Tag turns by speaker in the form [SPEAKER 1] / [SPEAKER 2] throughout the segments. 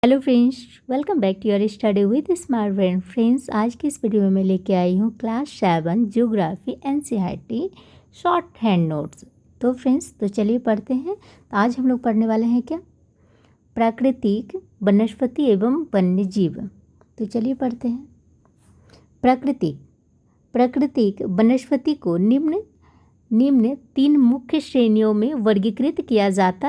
[SPEAKER 1] Hello friends, welcome back to your study with smart brain. Friends, आज की इस video में मैं लेके आई हूँ class 7 geography NCERT shorthand notes. तो फ्रेंड्स, तो चलिए पढ़ते हैं। तो आज हम लोग पढ़ने वाले हैं क्या, प्राकृतिक वनस्पति एवं वन्य जीव। तो चलिए पढ़ते हैं। प्राकृतिक वनस्पति को निम्न 3 मुख्य श्रेणियों में वर्गीकृत किया जाता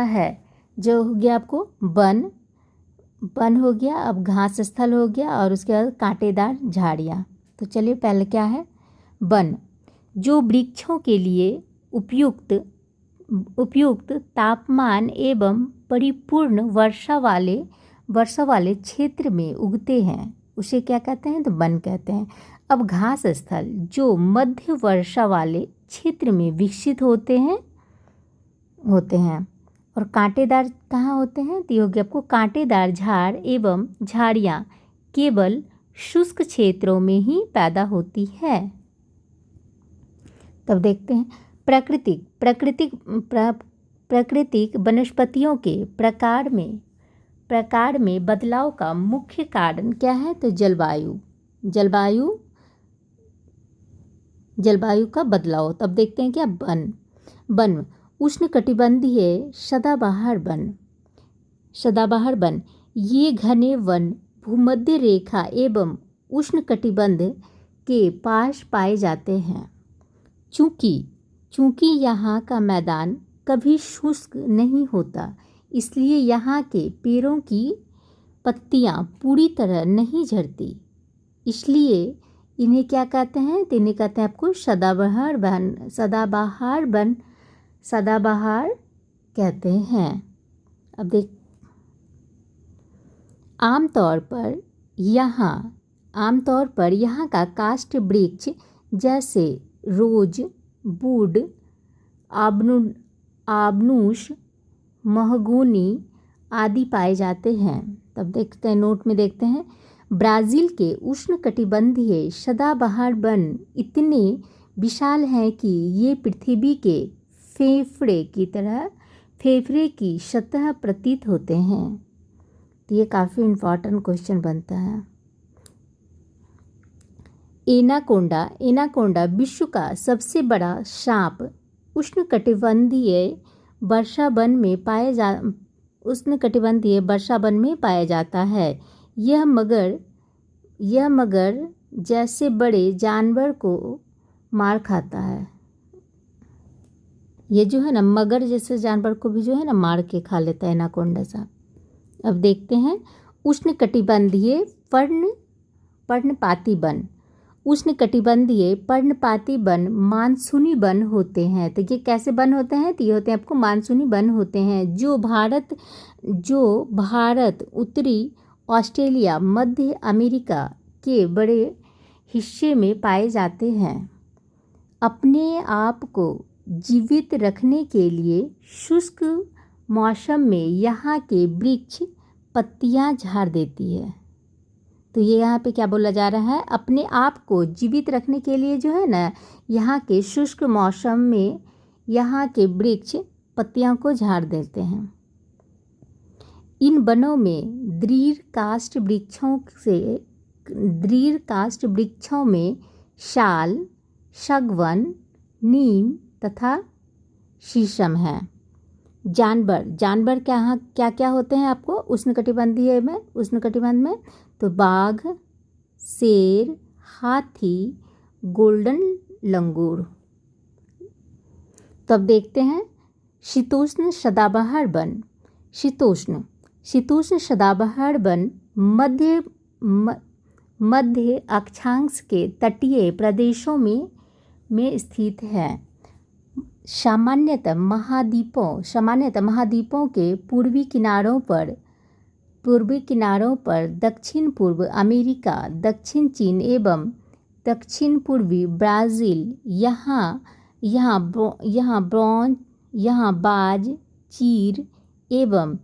[SPEAKER 1] है। जो हो गया आपको वन हो गया, अब घास स्थल हो गया, और उसके बाद कांटेदार झाड़ियाँ। तो चलिए, पहले क्या है वन, जो वृक्षों के लिए उपयुक्त तापमान एवं परिपूर्ण वर्षा वाले क्षेत्र में उगते हैं, उसे क्या कहते हैं, तो वन कहते हैं। अब घास स्थल, जो मध्य वर्षा वाले क्षेत्र में विकसित होते हैं। और कांटेदार कहाँ होते हैं, तो ये हो गया आपको कांटेदार झाड़ एवं झाड़ियाँ केवल शुष्क क्षेत्रों में ही पैदा होती है। तब देखते हैं प्राकृतिक वनस्पतियों के प्रकार में बदलाव का मुख्य कारण क्या है, तो जलवायु का बदलाव। तब देखते हैं क्या, वन उष्णकटिबंधीय सदाबहार वन, ये घने वन भूमध्य रेखा एवं उष्णकटिबंध के पास पाए जाते हैं। चूँकि यहाँ का मैदान कभी शुष्क नहीं होता, इसलिए यहाँ के पेड़ों की पत्तियाँ पूरी तरह नहीं झड़ती, इसलिए इन्हें क्या कहते हैं, तो इन्हें कहते हैं आपको सदाबहार कहते हैं। अब देख, आमतौर पर यहाँ का काष्ठ वृक्ष जैसे रोज, वुड, आबनूस, महोगनी आदि पाए जाते हैं। तब देखते हैं, नोट में देखते हैं, ब्राज़ील के उष्णकटिबंधीय सदाबहार वन इतने विशाल हैं कि ये पृथ्वी के फेफड़े की सतह प्रतीत होते हैं। तो ये काफ़ी इम्पॉर्टेंट क्वेश्चन बनता है। एनाकोंडा विश्व का सबसे बड़ा सांप उष्णकटिबंधीय वर्षा वन में पाया जाता है। यह मगर जैसे बड़े जानवर को मार खाता है। ये जो है ना, मगर जैसे जानवर को भी जो है ना मार के खा लेता है एनाकोंडा सांप। अब देखते हैं, उष्णकटिबंधीय पर्णपाती वन मानसूनी वन होते हैं। तो ये कैसे वन होते हैं, तो ये होते हैं आपको मानसूनी वन होते हैं, जो भारत, उत्तरी ऑस्ट्रेलिया, मध्य अमेरिका के बड़े हिस्से में पाए जाते हैं। अपने आप को जीवित रखने के लिए शुष्क मौसम में यहाँ के वृक्ष पत्तियाँ झाड़ देती है। तो ये यहाँ पे क्या बोला जा रहा है, अपने आप को जीवित रखने के लिए जो है ना, यहाँ के शुष्क मौसम में यहाँ के वृक्ष पत्तियों को झाड़ देते हैं। इन वनों में दृढ़ काष्ठ वृक्षों में साल, सागवन, नीम तथा शीशम है। जानवर क्या होते हैं आपको उष्णकटिबंध में, तो बाघ, शेर, हाथी, गोल्डन लंगूर। तब देखते हैं, शीतोष्ण सदाबहार वन मध्य अक्षांश के तटीय प्रदेशों में स्थित है। सामान्यतः महाद्वीपों के पूर्वी किनारों पर दक्षिण पूर्व अमेरिका, दक्षिण चीन एवं दक्षिण पूर्वी ब्राज़ील, यहाँ बाज, चीर एवं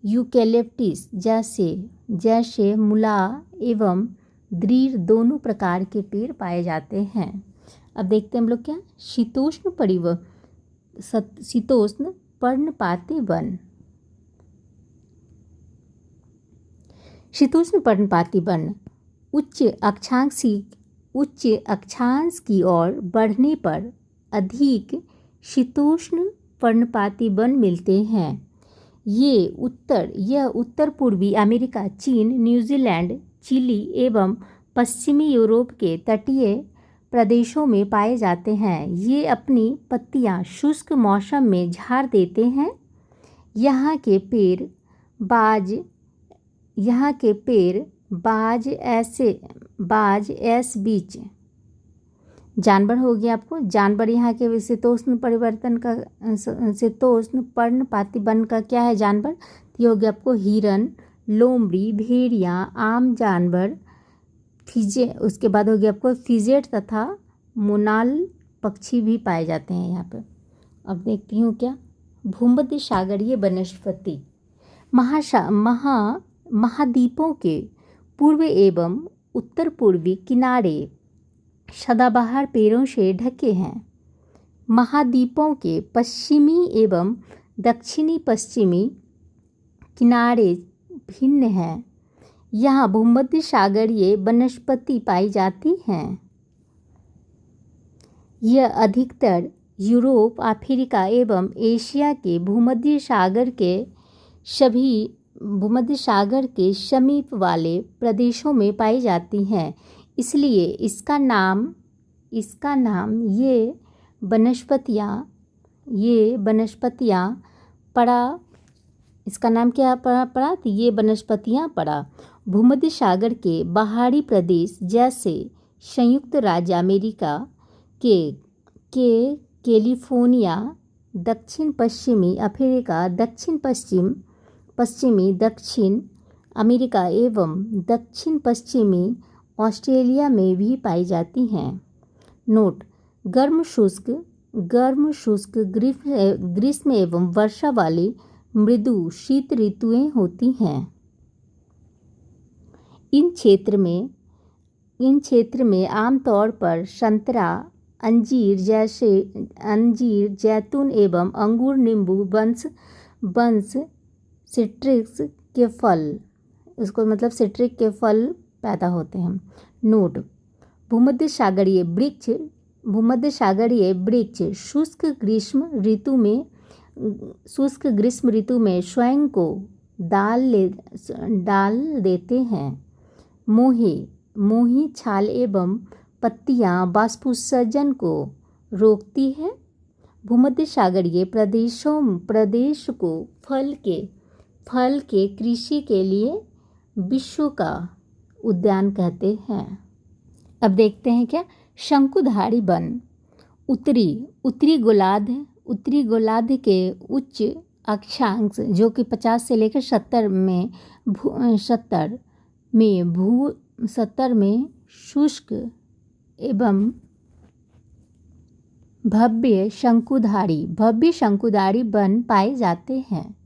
[SPEAKER 1] यूकेलिप्टस जैसे मूला एवं दृढ़ दोनों प्रकार के पेड़ पाए जाते हैं। अब देखते हैं हम लोग क्या, शीतोष्ण पर्णपाती वन। शीतोष्ण पर्णपाती वन उच्च अक्षांश की ओर बढ़ने पर अधिक शीतोष्ण पर्णपाती वन मिलते हैं। यह उत्तर पूर्वी अमेरिका, चीन, न्यूजीलैंड, चिली एवं पश्चिमी यूरोप के तटीय प्रदेशों में पाए जाते हैं। ये अपनी पत्तियां शुष्क मौसम में झाड़ देते हैं। यहाँ के पेड़ बाज ऐस बीच जानवर हो गया आपको। जानवर यहाँ के शीतोष्ण पर्णपाती वन का क्या है जानवर? ये हो गया आपको हिरन, लोमड़ी, भेड़िया, आम जानवर, उसके बाद हो गया आपको फिजेट तथा मोनाल पक्षी भी पाए जाते हैं यहाँ पर। अब देखती हूँ क्या भूमध्य सागरीय वनस्पति महाद्वीपों के पूर्व एवं उत्तर पूर्वी किनारे सदाबहार पेड़ों से ढके हैं। महाद्वीपों के पश्चिमी एवं दक्षिणी पश्चिमी किनारे भिन्न हैं। यहाँ भूमध्य सागरीय वनस्पति पाई जाती हैं। यह अधिकतर यूरोप, अफ्रीका एवं एशिया के भूमध्य सागर के समीप वाले प्रदेशों में पाई जाती हैं। इसलिए इसका नाम ये वनस्पतियाँ पड़ा भूमध्य सागर के बाहरी प्रदेश जैसे संयुक्त राज्य अमेरिका के कैलिफोर्निया, दक्षिण पश्चिमी अफ्रीका, पश्चिमी दक्षिण अमेरिका एवं दक्षिण पश्चिमी ऑस्ट्रेलिया में भी पाई जाती हैं। नोट: गर्म शुष्क ग्रीष्म एवं वर्षा वाली मृदु शीत ऋतुएं होती हैं। इन क्षेत्र में आमतौर पर संतरा, अंजीर, जैतून एवं अंगूर, नींबू वंश सिट्रिक के फल पैदा होते हैं। नोट: भूमध्य सागरीय वृक्ष शुष्क ग्रीष्म ऋतु में स्वयं को डाल देते हैं। मोही छाल एवं पत्तियां वाष्पोत्सर्जन को रोकती है। भूमध्य सागरीय प्रदेश को फल के कृषि के लिए विश्व का उद्यान कहते हैं। अब देखते हैं क्या शंकुधारी वन उत्तरी गोलार्ध के उच्च अक्षांश जो कि 50 से लेकर 70 में शुष्क एवं भव्य शंकुधारी वन पाए जाते हैं।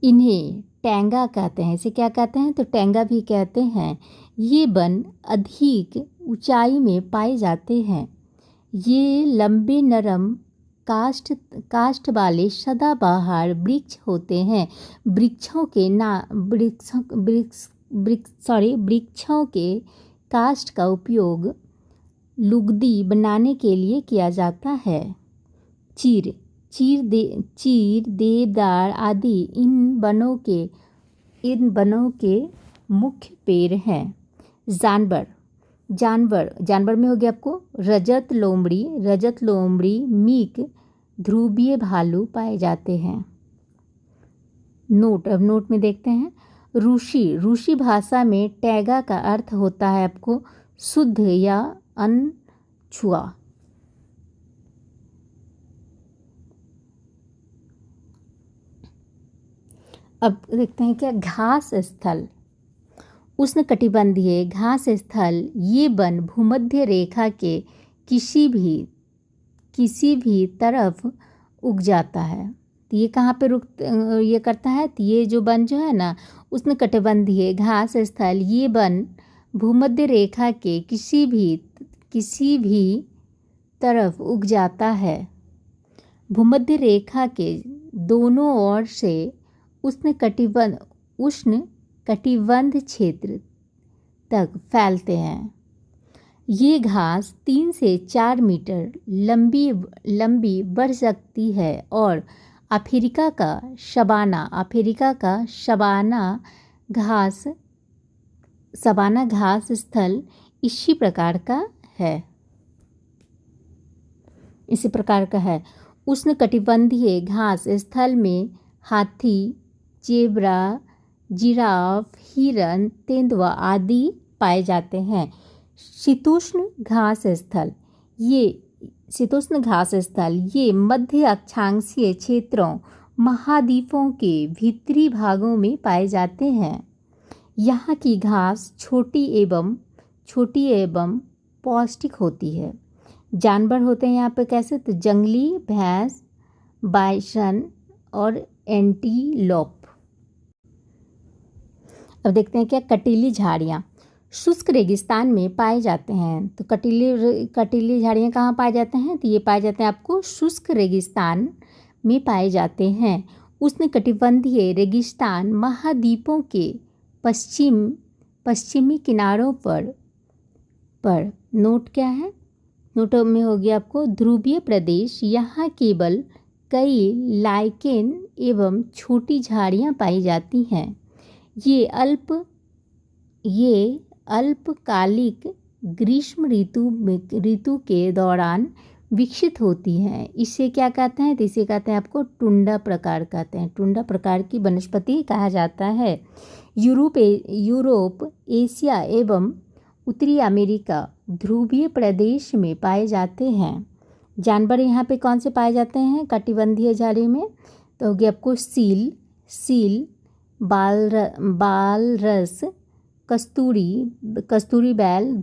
[SPEAKER 1] इन्हें टैंगा कहते हैं। इसे क्या कहते हैं? तो टैंगा भी कहते हैं। ये वन अधिक ऊंचाई में पाए जाते हैं। ये लंबे नरम काष्ठ वाले सदाबहार वृक्ष होते हैं। वृक्षों के काष्ठ का उपयोग लुगदी बनाने के लिए किया जाता है। चीर, देवदार आदि इन वनों के मुख्य पेड़ हैं। जानवर में हो गया आपको रजत लोमड़ी, मीक, ध्रुवीय भालू पाए जाते हैं। अब नोट में देखते हैं रूसी भाषा में टैगा का अर्थ होता है आपको शुद्ध या अनछुआ। अब देखते हैं क्या घास स्थल उष्णकटिबंधीय घास स्थल। ये वन भूमध्य रेखा के किसी भी तरफ उग जाता है। तो ये कहाँ पे ये करता है? तो ये जो वन जो है ना उष्णकटिबंधीय घास स्थल, ये वन भूमध्य रेखा के किसी भी तरफ उग जाता है। भूमध्य रेखा के दोनों ओर से उष्ण कटिबंध क्षेत्र तक फैलते हैं। ये घास 3 से 4 मीटर लंबी बढ़ सकती है और अफ्रीका का सवाना घास स्थल इसी प्रकार का है। उष्णकटिबंधीय घास स्थल में हाथी, जेब्रा, जिराफ, हिरन, तेंदुआ आदि पाए जाते हैं। शीतोष्ण घास स्थल ये मध्य अक्षांशीय क्षेत्रों, महाद्वीपों के भीतरी भागों में पाए जाते हैं। यहाँ की घास छोटी एवं पौष्टिक होती है। जानवर होते हैं यहाँ पे कैसे, तो जंगली भैंस, बाइसन और एंटीलोप। अब देखते हैं क्या कटीली झाड़ियाँ शुष्क रेगिस्तान में पाए जाते हैं। तो कटीली झाड़ियाँ कहाँ पाए जाते हैं, तो ये पाए जाते हैं आपको शुष्क रेगिस्तान में पाए जाते हैं। उष्णकटिबंधीय रेगिस्तान महाद्वीपों के पश्चिमी किनारों पर नोट क्या है, नोटों में हो गया आपको ध्रुवीय प्रदेश। यहाँ केवल कई लाइकेन एवं छोटी झाड़ियाँ पाई जाती हैं। ये अल्पकालिक ग्रीष्म ऋतु के दौरान विकसित होती हैं। इसे क्या कहते हैं, तो इसे कहते हैं आपको टुंडा प्रकार कहते हैं। टुंडा प्रकार की वनस्पति कहा जाता है। यूरोप, एशिया एवं उत्तरी अमेरिका ध्रुवीय प्रदेश में पाए जाते हैं। जानवर यहाँ पे कौन से पाए जाते हैं कटिबंधीय झाड़ी में, तो हो गया आपको सील, बालरस, कस्तूरी बैल,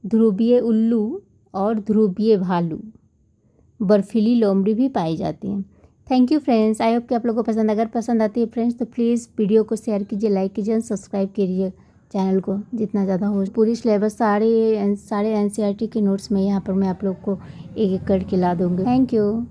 [SPEAKER 1] ध्रुवीय उल्लू और ध्रुवीय भालू। बर्फीली लोमड़ी भी पाई जाती हैं। Thank you friends, I hope कि आप लोगों को पसंद, अगर पसंद आती है फ्रेंड्स तो प्लीज़ वीडियो को शेयर कीजिए, लाइक कीजिए, सब्सक्राइब कीजिए चैनल को जितना ज़्यादा हो। पूरी सिलेबस सारे NCERT के नोट्स में यहाँ पर मैं आप लोग को एक करके ला दूँगी। Thank you.